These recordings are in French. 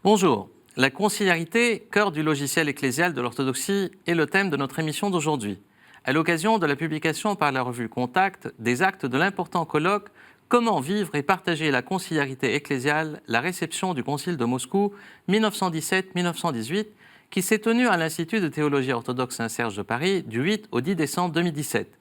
Bonjour. La conciliarité, cœur du logiciel ecclésial de l'orthodoxie, est le thème de notre émission d'aujourd'hui. À l'occasion de la publication par la revue Contact des actes de l'important colloque Comment vivre et partager la conciliarité ecclésiale, la réception du Concile de Moscou 1917-1918, qui s'est tenu à l'Institut de théologie orthodoxe Saint-Serge de Paris du 8 au 10 décembre 2017.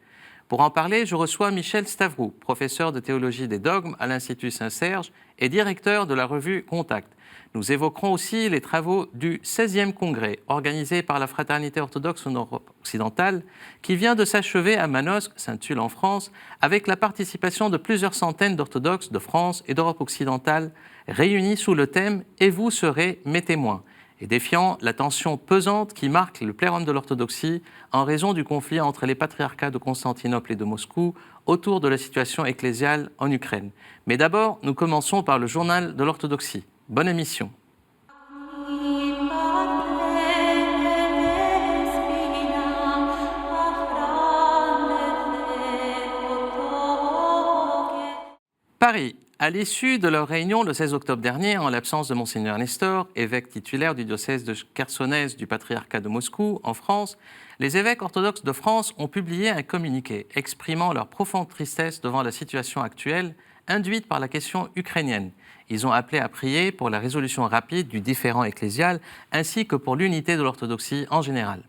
Pour en parler, je reçois Michel Stavroux, professeur de théologie des dogmes à l'Institut Saint-Serge et directeur de la revue Contact. Nous évoquerons aussi les travaux du 16e congrès organisé par la Fraternité orthodoxe en Europe occidentale qui vient de s'achever à Manosque, Saint-Tulle en France, avec la participation de plusieurs centaines d'orthodoxes de France et d'Europe occidentale réunis sous le thème « Et vous serez mes témoins » et défiant la tension pesante qui marque le plérum de l'orthodoxie en raison du conflit entre les patriarcats de Constantinople et de Moscou autour de la situation ecclésiale en Ukraine. Mais d'abord, nous commençons par le journal de l'orthodoxie. Bonne émission. Paris. À l'issue de leur réunion le 16 octobre dernier, en l'absence de Monseigneur Nestor, évêque titulaire du diocèse de Chersonèse du patriarcat de Moscou, en France, les évêques orthodoxes de France ont publié un communiqué exprimant leur profonde tristesse devant la situation actuelle induite par la question ukrainienne. Ils ont appelé à prier pour la résolution rapide du différend ecclésial ainsi que pour l'unité de l'orthodoxie en général.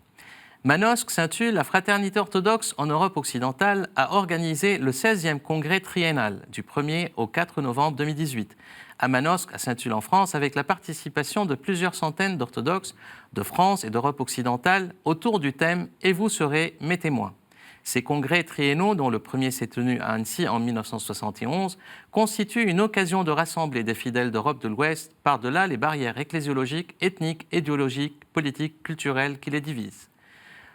Manosque, Saint-Tulle, la Fraternité orthodoxe en Europe occidentale a organisé le 16e congrès triennal du 1er au 4 novembre 2018 à Manosque, à Saint-Tulle en France, avec la participation de plusieurs centaines d'orthodoxes de France et d'Europe occidentale autour du thème « Et vous serez mes témoins ». Ces congrès triennaux, dont le premier s'est tenu à Annecy en 1971, constituent une occasion de rassembler des fidèles d'Europe de l'Ouest par-delà les barrières ecclésiologiques, ethniques, idéologiques, politiques, culturelles qui les divisent.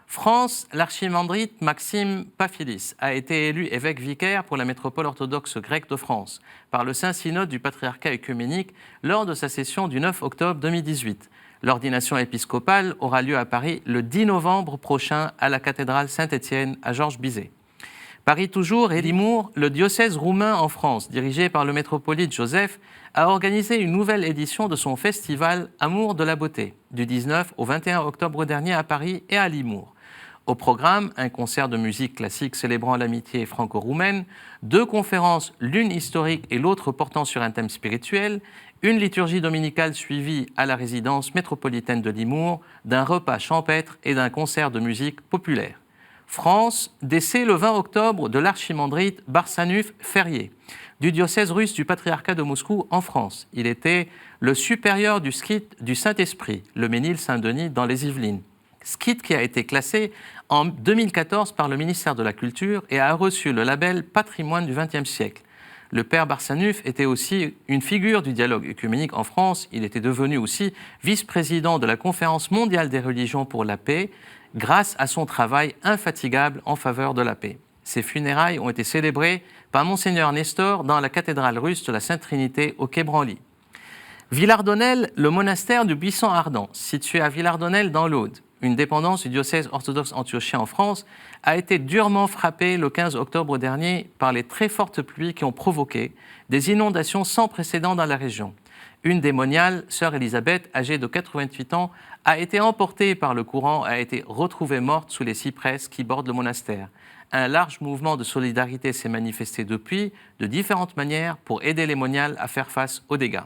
France, l'archimandrite Maxime Paphilis a été élu évêque vicaire pour la métropole orthodoxe grecque de France par le Saint-Synode du patriarcat œcuménique lors de sa session du 9 octobre 2018. L'ordination épiscopale aura lieu à Paris le 10 novembre prochain à la cathédrale Saint-Étienne à Georges Bizet. Paris toujours et Limours, le diocèse roumain en France, dirigé par le métropolite Joseph, a organisé une nouvelle édition de son festival Amour de la beauté, du 19 au 21 octobre dernier à Paris et à Limours. Au programme, un concert de musique classique célébrant l'amitié franco-roumaine, 2 conférences, l'une historique et l'autre portant sur un thème spirituel, une liturgie dominicale suivie à la résidence métropolitaine de Limours, d'un repas champêtre et d'un concert de musique populaire. France, décès le 20 octobre de l'archimandrite Barsanuph Ferrier, du diocèse russe du patriarcat de Moscou en France. Il était le supérieur du skite du Saint-Esprit, le Ménil-Saint-Denis dans les Yvelines. Skite qui a été classé en 2014 par le ministère de la Culture et a reçu le label Patrimoine du XXe siècle. Le père Barsanuph était aussi une figure du dialogue œcuménique en France. Il était devenu aussi vice-président de la Conférence mondiale des religions pour la paix grâce à son travail infatigable en faveur de la paix. Ses funérailles ont été célébrées par Monseigneur Nestor dans la cathédrale russe de la Sainte-Trinité au Quai Branly. Villardonnel, le monastère du Buisson Ardent, situé à Villardonnel dans l'Aude, une dépendance du diocèse orthodoxe antiochien en France, a été durement frappé le 15 octobre dernier par les très fortes pluies qui ont provoqué des inondations sans précédent dans la région. Une des moniales, sœur Élisabeth, âgée de 88 ans, a été emportée par le courant et a été retrouvée morte sous les cyprès qui bordent le monastère. Un large mouvement de solidarité s'est manifesté depuis, de différentes manières, pour aider les moniales à faire face aux dégâts.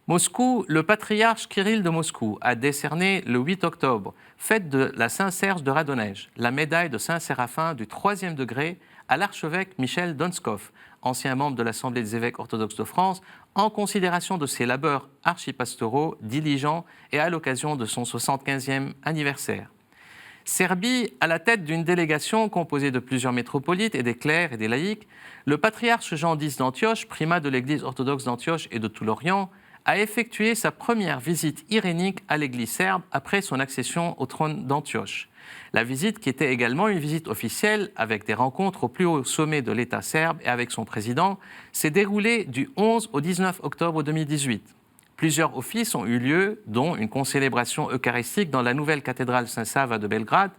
Moscou, le patriarche Kirill de Moscou a décerné le 8 octobre, fête de la Saint-Serge de Radonège, la médaille de Saint-Séraphin du 3e degré à l'archevêque Michel Donskov, ancien membre de l'Assemblée des évêques orthodoxes de France, en considération de ses labeurs archipastoraux, diligents et à l'occasion de son 75e anniversaire. Serbie, à la tête d'une délégation composée de plusieurs métropolites et des clercs et des laïcs, le patriarche Jean X d'Antioche, primat de l'Église orthodoxe d'Antioche et de tout l'Orient, a effectué sa première visite irénique à l'Église serbe après son accession au trône d'Antioche. La visite, qui était également une visite officielle avec des rencontres au plus haut sommet de l'État serbe et avec son président, s'est déroulée du 11 au 19 octobre 2018. Plusieurs offices ont eu lieu, dont une concélébration eucharistique dans la nouvelle cathédrale Saint-Sava de Belgrade.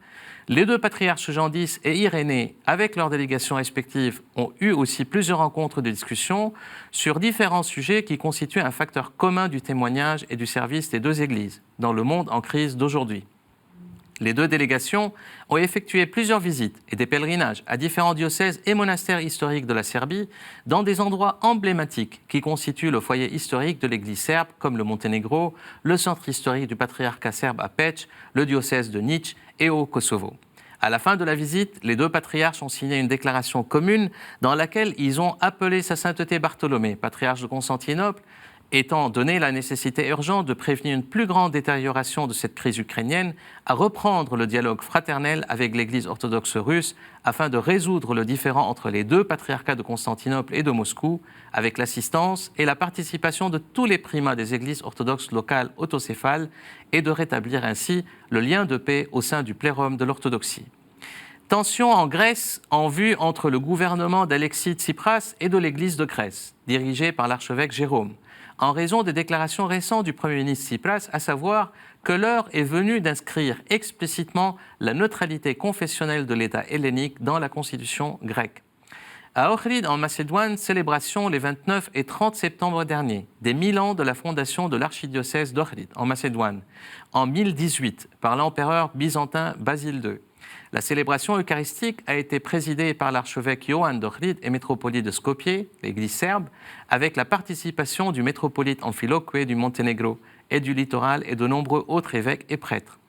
Les deux patriarches Jean X et Irénée, avec leurs délégations respectives, ont eu aussi plusieurs rencontres de discussion sur différents sujets qui constituent un facteur commun du témoignage et du service des deux églises dans le monde en crise d'aujourd'hui. Les deux délégations ont effectué plusieurs visites et des pèlerinages à différents diocèses et monastères historiques de la Serbie dans des endroits emblématiques qui constituent le foyer historique de l'Église serbe, comme le Monténégro, le centre historique du patriarcat serbe à Peć, le diocèse de Niš et au Kosovo. À la fin de la visite, les deux patriarches ont signé une déclaration commune dans laquelle ils ont appelé sa sainteté Bartholomée, patriarche de Constantinople, étant donné la nécessité urgente de prévenir une plus grande détérioration de cette crise ukrainienne, à reprendre le dialogue fraternel avec l'Église orthodoxe russe afin de résoudre le différend entre les deux patriarcats de Constantinople et de Moscou, avec l'assistance et la participation de tous les primats des églises orthodoxes locales autocéphales et de rétablir ainsi le lien de paix au sein du plérum de l'orthodoxie. Tension en Grèce en vue entre le gouvernement d'Alexis Tsipras et de l'Église de Grèce, dirigée par l'archevêque Jérôme, en raison des déclarations récentes du Premier ministre Tsipras, à savoir que l'heure est venue d'inscrire explicitement la neutralité confessionnelle de l'État hellénique dans la constitution grecque. À Ohrid, en Macédoine, célébration les 29 et 30 septembre dernier des 1000 ans de la fondation de l'archidiocèse d'Ohrid, en Macédoine, en 1018, par l'empereur byzantin Basile II. La célébration eucharistique a été présidée par l'archevêque Ioan d'Ohrid et métropolite de Skopje, l'église serbe, avec la participation du métropolite Amphiloque du Monténégro et du littoral et de nombreux autres évêques et prêtres.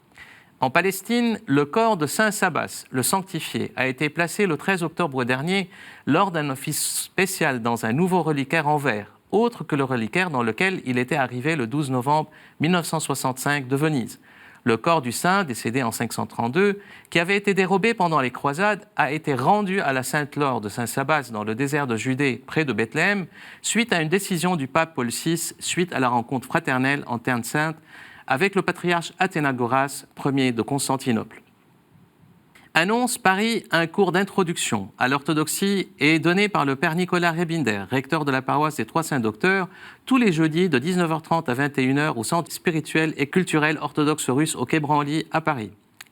En Palestine, le corps de Saint Sabas, le sanctifié, a été placé le 13 octobre dernier lors d'un office spécial dans un nouveau reliquaire en verre, autre que le reliquaire dans lequel il était arrivé le 12 novembre 1965 de Venise. Le corps du saint, décédé en 532, qui avait été dérobé pendant les croisades, a été rendu à la Sainte-Laure de Saint-Sabas dans le désert de Judée, près de Bethléem, suite à une décision du pape Paul VI, suite à la rencontre fraternelle en Terre Sainte avec le patriarche Athénagoras Ier de Constantinople. Annonce Paris un cours d'introduction à l'orthodoxie est donné par le père Nicolas Rebinder, recteur de la paroisse des Trois Saints Docteurs, tous les jeudis de 19h30 à 21h au Centre spirituel et culturel orthodoxe russe au Quai Branly à Paris.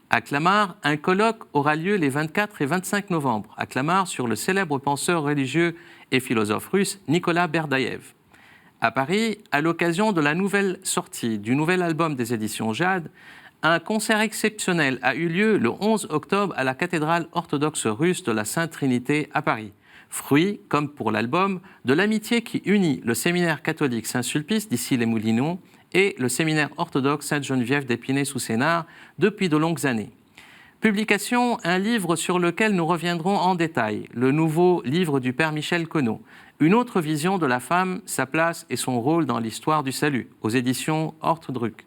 À Clamart, un colloque aura lieu les 24 et 25 novembre à Clamart sur le célèbre penseur religieux et philosophe russe Nicolas Berdaïev. À Paris, à l'occasion de la nouvelle sortie du nouvel album des éditions Jade, un concert exceptionnel a eu lieu le 11 octobre à la cathédrale orthodoxe russe de la Sainte Trinité à Paris. Fruit, comme pour l'album, de l'amitié qui unit le séminaire catholique Saint-Sulpice d'Issy-les-Moulineaux et le séminaire orthodoxe Sainte-Geneviève d'Épinay-sous-Sénart depuis de longues années. Publication, un livre sur lequel nous reviendrons en détail, le nouveau livre du père Michel Conneau. Une autre vision de la femme, sa place et son rôle dans l'histoire du salut, aux éditions Orthdruck.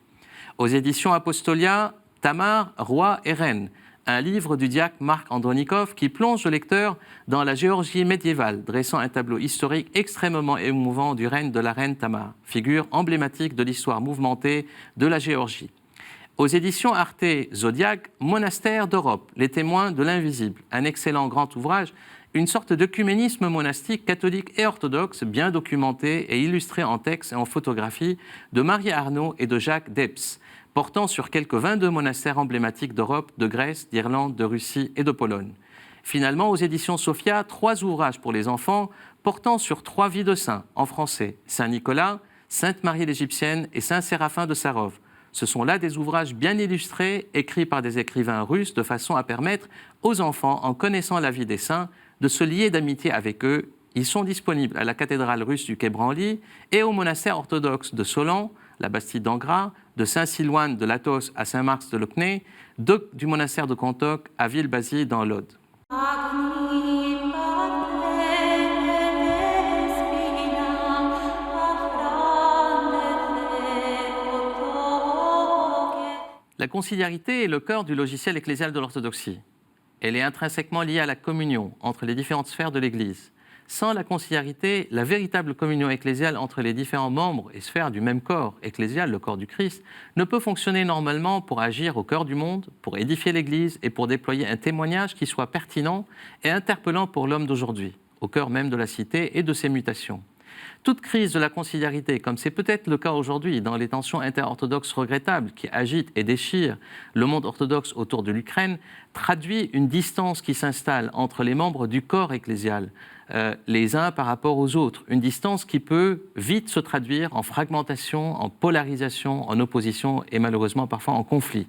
Aux éditions Apostolia, Tamar, Roi et Reine, un livre du diacre Marc Andronikov qui plonge le lecteur dans la Géorgie médiévale, dressant un tableau historique extrêmement émouvant du règne de la reine Tamar, figure emblématique de l'histoire mouvementée de la Géorgie. Aux éditions Arte Zodiac, Monastère d'Europe, les témoins de l'invisible, un excellent grand ouvrage, une sorte d'œcuménisme monastique catholique et orthodoxe bien documenté et illustré en texte et en photographie de Marie Arnaud et de Jacques Depps, portant sur quelques 22 monastères emblématiques d'Europe, de Grèce, d'Irlande, de Russie et de Pologne. Finalement, aux éditions Sophia, 3 ouvrages pour les enfants portant sur 3 vies de saints en français, Saint Nicolas, Sainte Marie l'Égyptienne et Saint Séraphin de Sarov. Ce sont là des ouvrages bien illustrés, écrits par des écrivains russes, de façon à permettre aux enfants, en connaissant la vie des saints, de se lier d'amitié avec eux. Ils sont disponibles à la cathédrale russe du Quai Branly et au monastère orthodoxe de Solan, la Bastide d'Angras, de Saint-Silouane de Latos à Saint-Marx de Lochnay, du monastère de Contoc à Ville-Basile dans l'Aude. La conciliarité est le cœur du logiciel ecclésial de l'orthodoxie. Elle est intrinsèquement liée à la communion entre les différentes sphères de l'Église. Sans la conciliarité, la véritable communion ecclésiale entre les différents membres et sphères du même corps ecclésial, le corps du Christ, ne peut fonctionner normalement pour agir au cœur du monde, pour édifier l'Église et pour déployer un témoignage qui soit pertinent et interpellant pour l'homme d'aujourd'hui, au cœur même de la cité et de ses mutations. toute crise de la conciliarité, comme c'est peut-être le cas aujourd'hui dans les tensions interorthodoxes regrettables qui agitent et déchirent le monde orthodoxe autour de l'Ukraine, traduit une distance qui s'installe entre les membres du corps ecclésial, les uns par rapport aux autres. Une distance qui peut vite se traduire en fragmentation, en polarisation, en opposition et malheureusement parfois en conflit.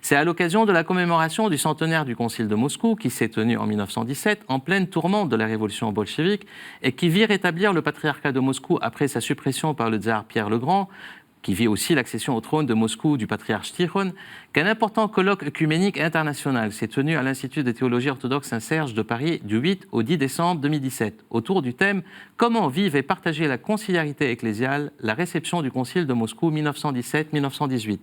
C'est à l'occasion de la commémoration du centenaire du Concile de Moscou, qui s'est tenu en 1917, en pleine tourmente de la révolution bolchevique, et qui vit rétablir le patriarcat de Moscou après sa suppression par le tsar Pierre le Grand, qui vit aussi l'accession au trône de Moscou du patriarche Tikhon, qu'un important colloque œcuménique international s'est tenu à l'Institut de théologie orthodoxe Saint-Serge de Paris du 8 au 10 décembre 2017, autour du thème « Comment vivre et partager la conciliarité ecclésiale, la réception du Concile de Moscou 1917-1918 ».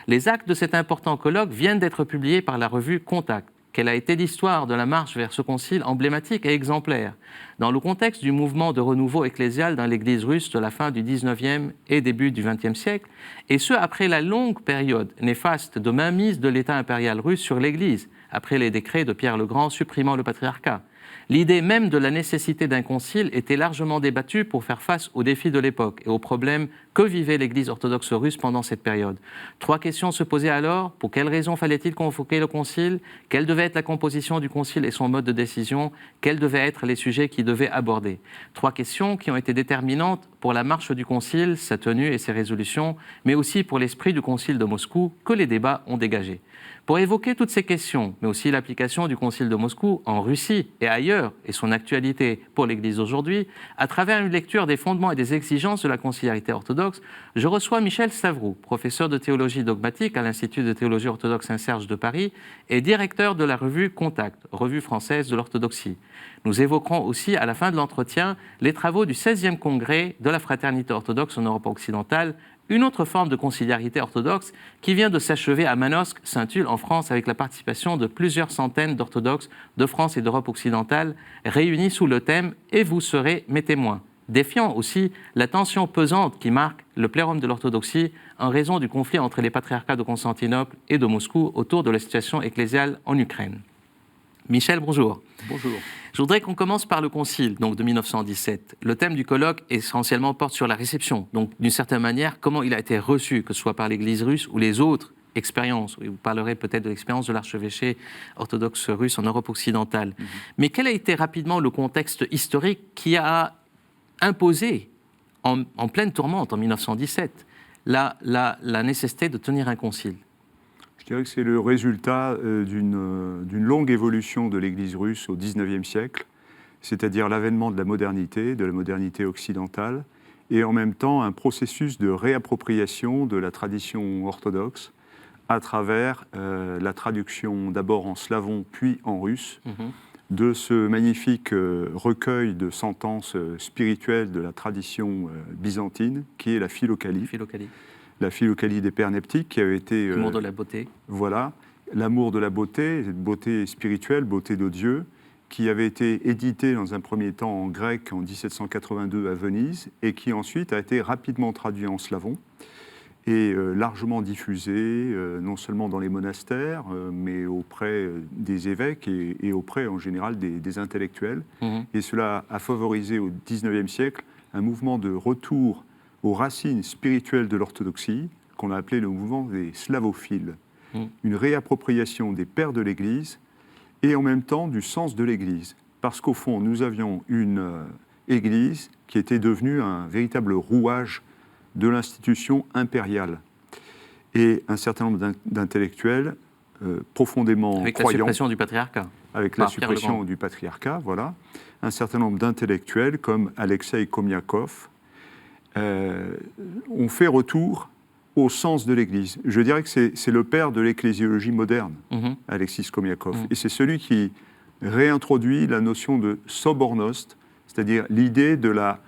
Les actes de cet important colloque viennent d'être publiés par la revue Contact. Quelle a été l'histoire de la marche vers ce concile emblématique et exemplaire, dans le contexte du mouvement de renouveau ecclésial dans l'Église russe de la fin du XIXe et début du XXe siècle, et ce après la longue période néfaste de mainmise de l'État impérial russe sur l'Église, après les décrets de Pierre le Grand supprimant le patriarcat. L'idée même de la nécessité d'un concile était largement débattue pour faire face aux défis de l'époque et aux problèmes que vivait l'Église orthodoxe russe pendant cette période. 3 questions se posaient alors. Pour quelles raisons fallait-il convoquer le concile? Quelle devait être la composition du concile et son mode de décision? Quels devaient être les sujets qu'il devait aborder? 3 questions qui ont été déterminantes pour la marche du concile, sa tenue et ses résolutions, mais aussi pour l'esprit du concile de Moscou que les débats ont dégagé. Pour évoquer toutes ces questions, mais aussi l'application du Concile de Moscou en Russie et ailleurs, et son actualité pour l'Église aujourd'hui, à travers une lecture des fondements et des exigences de la conciliarité orthodoxe, je reçois Michel Stavroux, professeur de théologie dogmatique à l'Institut de théologie orthodoxe Saint-Serge de Paris et directeur de la revue Contact, revue française de l'orthodoxie. Nous évoquerons aussi, à la fin de l'entretien, les travaux du 16e congrès de la Fraternité orthodoxe en Europe occidentale, une autre forme de conciliarité orthodoxe qui vient de s'achever à Manosque, Saint-Tulle, en France, avec la participation de plusieurs centaines d'orthodoxes de France et d'Europe occidentale, réunis sous le thème « Et vous serez mes témoins », défiant aussi la tension pesante qui marque le plérum de l'orthodoxie en raison du conflit entre les patriarcats de Constantinople et de Moscou autour de la situation ecclésiale en Ukraine. Michel, bonjour. Bonjour. Je voudrais qu'on commence par le concile donc, de 1917. Le thème du colloque essentiellement porte sur la réception. Donc, d'une certaine manière, comment il a été reçu, que ce soit par l'Église russe ou les autres expériences. Vous parlerez peut-être de l'expérience de l'archevêché orthodoxe russe en Europe occidentale. Mais quel a été rapidement le contexte historique qui a imposé, en pleine tourmente en 1917, la nécessité de tenir un concile? Je dirais que c'est le résultat d'une longue évolution de l'Église russe au XIXe siècle, c'est-à-dire l'avènement de la modernité occidentale, et en même temps un processus de réappropriation de la tradition orthodoxe à travers la traduction d'abord en slavon puis en russe de ce magnifique recueil de sentences spirituelles de la tradition byzantine qui est la Philokalie. La Philokalie des Pères Neptiques, qui avait été... L'amour de la beauté. Voilà, l'amour de la beauté, cette beauté spirituelle, beauté de Dieu, qui avait été édité dans un premier temps en grec en 1782 à Venise, et qui ensuite a été rapidement traduit en slavon, et largement diffusé, non seulement dans les monastères, mais auprès des évêques et auprès en général des intellectuels. Et cela a favorisé au XIXe siècle un mouvement de retour aux racines spirituelles de l'orthodoxie, qu'on a appelé le mouvement des slavophiles. Une réappropriation des pères de l'Église et en même temps du sens de l'Église. Parce qu'au fond, nous avions une Église qui était devenue un véritable rouage de l'institution impériale. Et un certain nombre d'intellectuels profondément croyants... Avec la suppression du patriarcat. Avec la suppression du patriarcat, voilà. Un certain nombre d'intellectuels comme Alexeï Komiakov, on fait retour au sens de l'Église. Je dirais que c'est le père de l'ecclésiologie moderne, Alexis Komiakov. Et c'est celui qui réintroduit la notion de sobornost, c'est-à-dire l'idée de la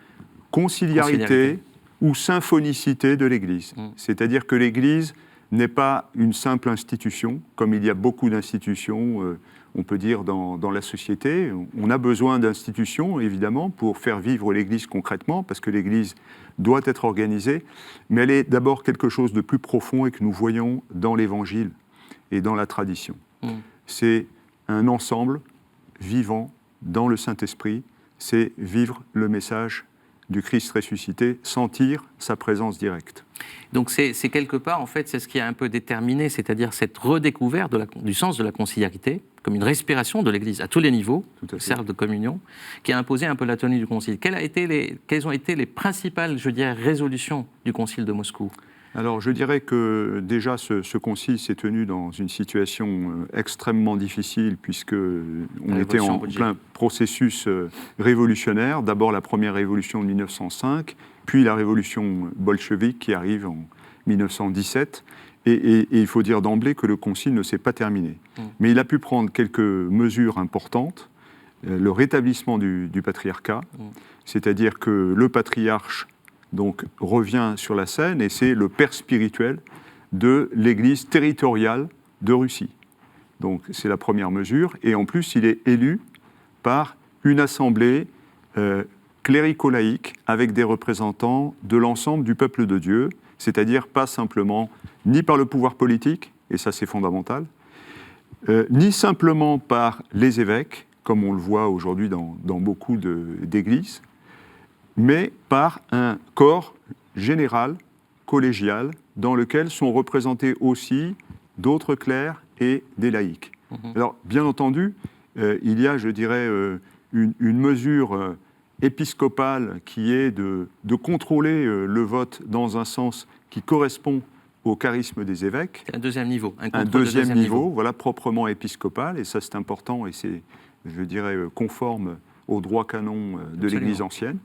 conciliarité ou symphonicité de l'Église. C'est-à-dire que l'Église n'est pas une simple institution, comme il y a beaucoup d'institutions, on peut dire, dans la société. On a besoin d'institutions, évidemment, pour faire vivre l'Église concrètement, parce que l'Église doit être organisée, mais elle est d'abord quelque chose de plus profond et que nous voyons dans l'Évangile et dans la tradition. C'est un ensemble vivant dans le Saint-Esprit, c'est vivre le message du Christ ressuscité, sentir sa présence directe. Donc c'est quelque part, en fait, c'est ce qui a un peu déterminé, c'est-à-dire cette redécouverte du sens de la conciliarité, comme une respiration de l'Église à tous les niveaux, le cercle de communion, qui a imposé un peu la tenue du Concile. Quelles ont été les principales, je dirais, résolutions du Concile de Moscou ? Alors, je dirais que déjà, ce concile s'est tenu dans une situation extrêmement difficile, puisqu'on était en plein processus révolutionnaire. D'abord, la première révolution de 1905, puis la révolution bolchevique qui arrive en 1917. Et il faut dire d'emblée que le concile ne s'est pas terminé. Mais il a pu prendre quelques mesures importantes. Le rétablissement du patriarcat, c'est-à-dire que le patriarche donc revient sur la scène et c'est le père spirituel de l'Église territoriale de Russie. Donc c'est la première mesure. Et en plus, il est élu par une assemblée clérico-laïque avec des représentants de l'ensemble du peuple de Dieu, c'est-à-dire pas simplement ni par le pouvoir politique, et ça c'est fondamental, ni simplement par les évêques, comme on le voit aujourd'hui dans beaucoup d'églises, mais par un corps général, collégial, dans lequel sont représentés aussi d'autres clercs et des laïcs. Alors, bien entendu, il y a, je dirais, une mesure épiscopale qui est de contrôler le vote dans un sens qui correspond au charisme des évêques. C'est un deuxième niveau. Un deuxième niveau, voilà, proprement épiscopal, et ça c'est important, et c'est, je dirais, conforme au droit canon de l'Église ancienne.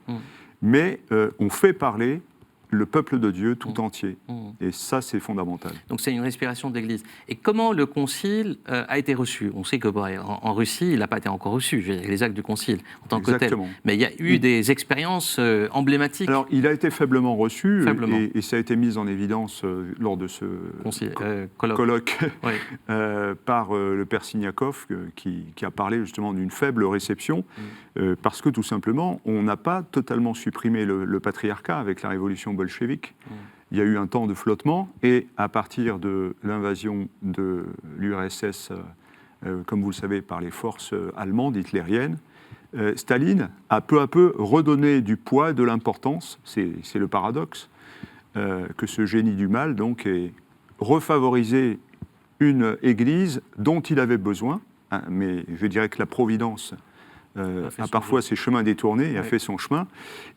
Mais on fait parler le peuple de Dieu tout entier. Et ça, c'est fondamental. Donc c'est une respiration d'Église. Et comment le concile a été reçu ? On sait qu'en Russie, il n'a pas été encore reçu, les actes du concile en tant que tel. Mais il y a eu des expériences emblématiques. Alors, il a été faiblement reçu, et ça a été mis en évidence lors de ce colloque par le père Signakov, qui a parlé justement d'une faible réception, parce que tout simplement, on n'a pas totalement supprimé le patriarcat avec la révolution bolchevique. Il y a eu un temps de flottement, et à partir de l'invasion de l'URSS, comme vous le savez, par les forces allemandes, hitlériennes, Staline a peu à peu redonné du poids et de l'importance, c'est le paradoxe, que ce génie du mal donc ait refavorisé une église dont il avait besoin, mais je dirais que la Providence a parfois ses chemins détournés et a fait son chemin.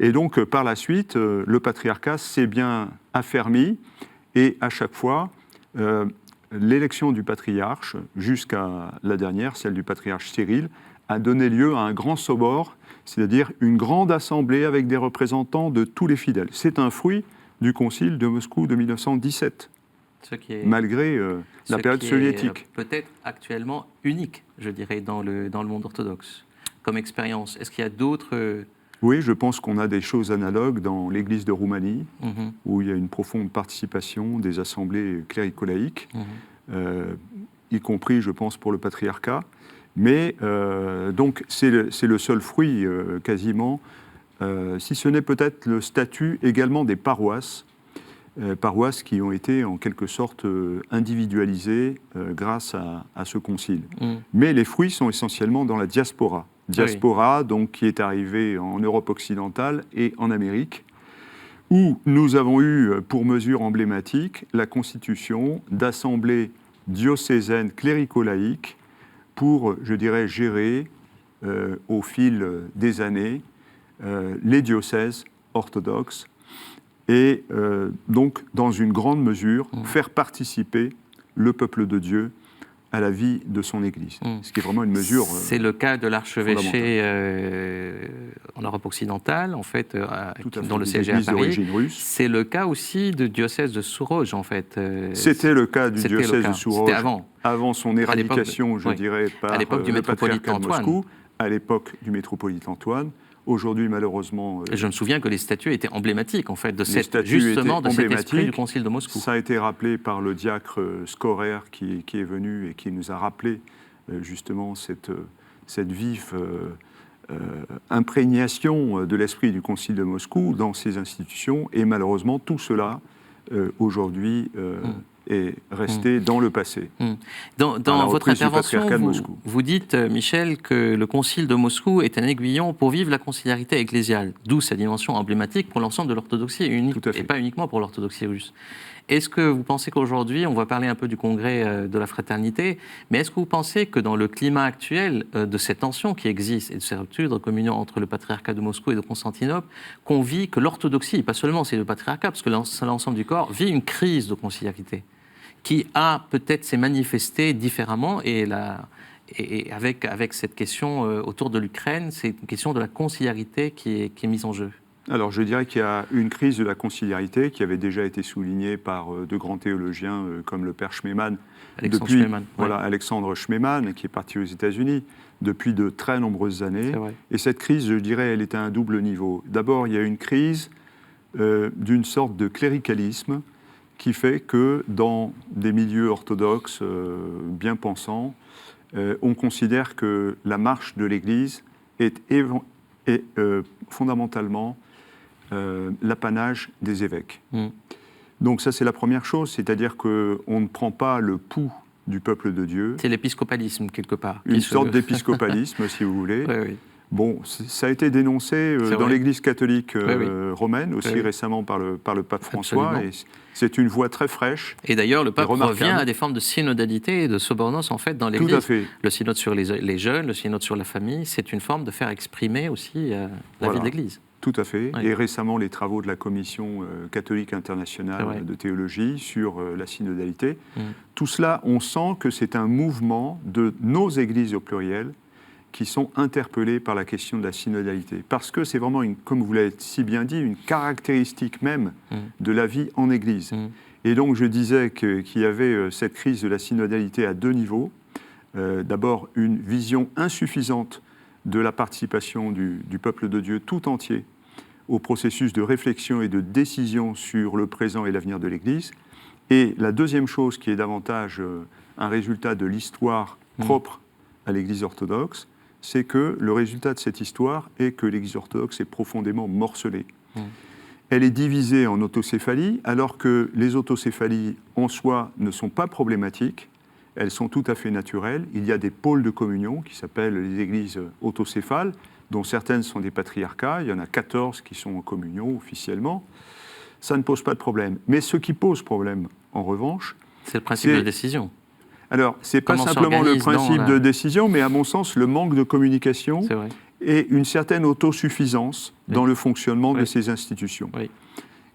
Et donc, par la suite, le patriarcat s'est bien affermi, et à chaque fois, l'élection du patriarche, jusqu'à la dernière, celle du patriarche Cyril, a donné lieu à un grand sobor, c'est-à-dire une grande assemblée avec des représentants de tous les fidèles. C'est un fruit du concile de Moscou de 1917. Malgré la période soviétique. Peut-être actuellement unique, je dirais, dans le monde orthodoxe, comme expérience. Est-ce qu'il y a d'autres... Oui, je pense qu'on a des choses analogues dans l'Église de Roumanie, où il y a une profonde participation des assemblées clérico-laïques, y compris, je pense, pour le patriarcat. Mais donc, c'est le seul fruit, quasiment, si ce n'est peut-être le statut également des paroisses, paroisses qui ont été en quelque sorte individualisées grâce à ce concile. Mais les fruits sont essentiellement dans la diaspora. Diaspora, donc, qui est arrivée en Europe occidentale et en Amérique, où nous avons eu pour mesure emblématique la constitution d'assemblées diocésaines clérico-laïques pour, je dirais, gérer au fil des années les diocèses orthodoxes et donc, dans une grande mesure, faire participer le peuple de Dieu à la vie de son Église, ce qui est vraiment une mesure c'est le cas de l'archevêché en Europe occidentale, en fait, dans le siège à Paris. C'est le cas aussi du diocèse de Souroge, en fait. C'était le cas du diocèse de Souroge avant son éradication, je dirais, par le patriarcat de Moscou, à l'époque du métropolite Antoine. Aujourd'hui, malheureusement... je me souviens que les statuts étaient emblématiques, en fait, de cet esprit du Concile de Moscou. Ça a été rappelé par le diacre Skorer, qui est venu et qui nous a rappelé justement cette vive imprégnation de l'esprit du Concile de Moscou dans ces institutions. Et malheureusement, tout cela, aujourd'hui, est resté dans le passé. Dans votre intervention, Moscou. Vous dites, Michel, que le concile de Moscou est un aiguillon pour vivre la conciliarité ecclésiale, d'où sa dimension emblématique pour l'ensemble de l'orthodoxie, et pas uniquement pour l'orthodoxie russe. Est-ce que vous pensez qu'aujourd'hui, on va parler un peu du congrès de la fraternité, mais est-ce que vous pensez que dans le climat actuel de ces tensions qui existent et de ces ruptures de communion entre le patriarcat de Moscou et de Constantinople, qu'on vit, que l'orthodoxie, pas seulement c'est le patriarcat, parce que l'ensemble du corps, vit une crise de conciliarité qui a peut-être s'est manifestée différemment et avec cette question autour de l'Ukraine, c'est une question de la conciliarité qui est mise en jeu. Alors, je dirais qu'il y a une crise de la conciliarité qui avait déjà été soulignée par de grands théologiens comme le père Schmemann, Alexandre Schmemann, qui est parti aux États-Unis depuis de très nombreuses années. Et cette crise, je dirais, elle est à un double niveau. D'abord, il y a une crise d'une sorte de cléricalisme qui fait que dans des milieux orthodoxes bien pensants, on considère que la marche de l'Église est fondamentalement l'apanage des évêques. Donc ça, c'est la première chose, c'est-à-dire qu'on ne prend pas le pouls du peuple de Dieu. C'est l'épiscopalisme, quelque part. Une sorte d'épiscopalisme, si vous voulez. Oui. Bon, ça a été dénoncé dans l'Église catholique romaine, aussi récemment par le pape François, et c'est une voie très fraîche. Et d'ailleurs, le pape revient à des formes de synodalité et de sobornos, en fait, dans l'Église. Tout à fait. Le synode sur les jeunes, le synode sur la famille, c'est une forme de faire exprimer aussi la vie de l'Église. Tout à fait. Oui. Et récemment, les travaux de la Commission catholique internationale de théologie sur la synodalité. Tout cela, on sent que c'est un mouvement de nos églises au pluriel qui sont interpellées par la question de la synodalité. Parce que c'est vraiment, comme vous l'avez si bien dit, une caractéristique même de la vie en Église. Et donc, je disais qu'il y avait cette crise de la synodalité à deux niveaux. D'abord, une vision insuffisante de la participation du peuple de Dieu tout entier au processus de réflexion et de décision sur le présent et l'avenir de l'Église. Et la deuxième chose qui est davantage un résultat de l'histoire propre à l'Église orthodoxe, c'est que le résultat de cette histoire est que l'Église orthodoxe est profondément morcelée. Elle est divisée en autocéphalies, alors que les autocéphalies en soi ne sont pas problématiques. Elles sont tout à fait naturelles. Il y a des pôles de communion qui s'appellent les églises autocéphales, dont certaines sont des patriarcats. Il y en a 14 qui sont en communion officiellement. Ça ne pose pas de problème. Mais ce qui pose problème, en revanche... C'est le principe de décision. Alors, ce n'est pas simplement le principe de décision, mais à mon sens, le manque de communication et une certaine autosuffisance dans le fonctionnement de ces institutions.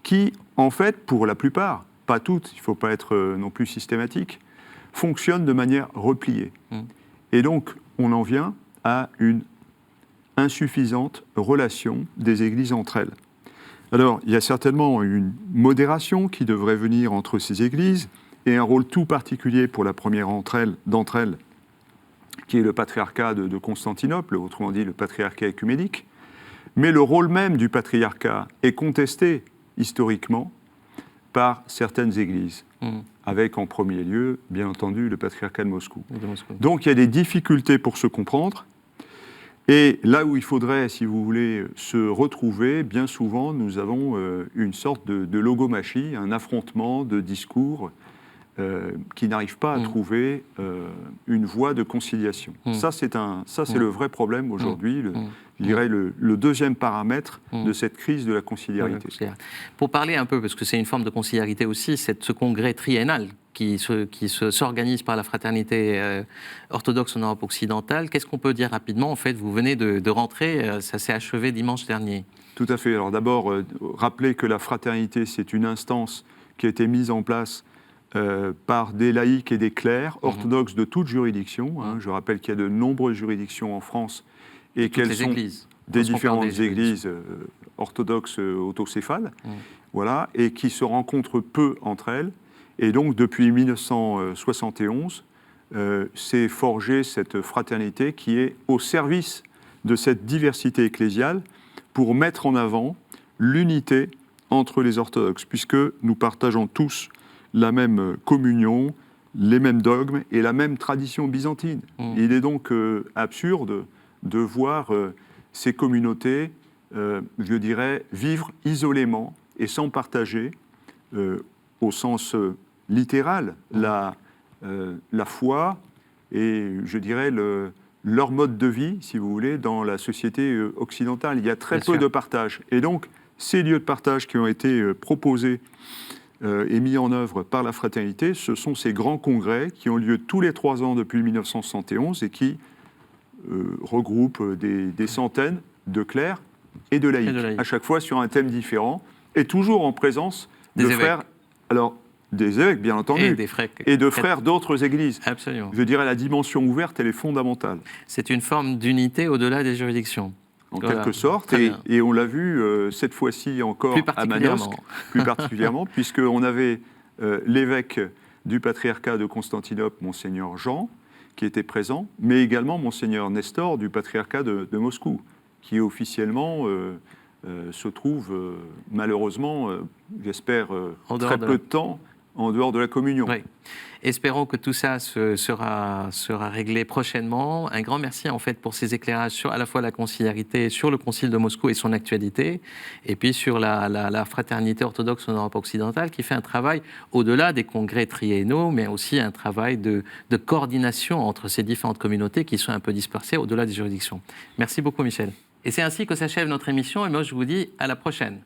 Qui, en fait, pour la plupart, pas toutes, il ne faut pas être non plus systématique, fonctionne de manière repliée. Et donc, on en vient à une insuffisante relation des églises entre elles. Alors, il y a certainement une modération qui devrait venir entre ces églises, et un rôle tout particulier pour la première d'entre elles, qui est le patriarcat de Constantinople, autrement dit le patriarcat œcuménique. Mais le rôle même du patriarcat est contesté historiquement par certaines églises, avec en premier lieu, bien entendu, le patriarcat de Moscou. Donc il y a des difficultés pour se comprendre, et là où il faudrait, si vous voulez, se retrouver, bien souvent, nous avons une sorte de logomachie, un affrontement de discours qui n'arrive pas à trouver une voie de conciliation. Ça, c'est le vrai problème aujourd'hui, je dirais le deuxième paramètre de cette crise de la conciliarité. Pour parler un peu, parce que c'est une forme de conciliarité aussi, ce congrès triennal qui s'organise par la fraternité orthodoxe en Europe occidentale, qu'est-ce qu'on peut dire rapidement? En fait, vous venez de rentrer, ça s'est achevé dimanche dernier. Tout à fait. Alors d'abord, rappeler que la fraternité, c'est une instance qui a été mise en place par des laïcs et des clercs orthodoxes de toute juridiction. Je rappelle qu'il y a de nombreuses juridictions en France et qu'elles sont des différentes églises orthodoxes autocéphales, voilà, et qui se rencontrent peu entre elles. Et donc, depuis 1971, s'est forgée cette fraternité qui est au service de cette diversité ecclésiale pour mettre en avant l'unité entre les orthodoxes, puisque nous partageons tous la même communion, les mêmes dogmes et la même tradition byzantine. Il est donc absurde de voir ces communautés, je dirais, vivre isolément et sans partager, au sens littérale la foi et, je dirais, leur mode de vie, si vous voulez, dans la société occidentale. Il y a très peu de partage. Et donc, ces lieux de partage qui ont été proposés et mis en œuvre par la fraternité, ce sont ces grands congrès qui ont lieu tous les 3 ans depuis 1971 et qui regroupent des centaines de clercs et de laïcs, à chaque fois sur un thème différent, et toujours en présence de frères. Alors, des évêques, bien entendu, et de frères d'autres églises. Absolument. Je dirais la dimension ouverte, elle est fondamentale. C'est une forme d'unité au-delà des juridictions. En quelque sorte, et on l'a vu cette fois-ci encore à Manosque, plus particulièrement, puisqu'on avait l'évêque du patriarcat de Constantinople, Monseigneur Jean, qui était présent, mais également Monseigneur Nestor du patriarcat de Moscou, qui officiellement se trouve malheureusement, j'espère, très peu de temps, en dehors de la communion. Oui. Espérons que tout ça sera réglé prochainement. Un grand merci en fait pour ces éclairages sur à la fois la conciliarité, sur le Concile de Moscou et son actualité, et puis sur la fraternité orthodoxe en Europe occidentale, qui fait un travail au-delà des congrès triennaux, mais aussi un travail de coordination entre ces différentes communautés qui sont un peu dispersées au-delà des juridictions. Merci beaucoup Michel. Et c'est ainsi que s'achève notre émission, et moi je vous dis à la prochaine.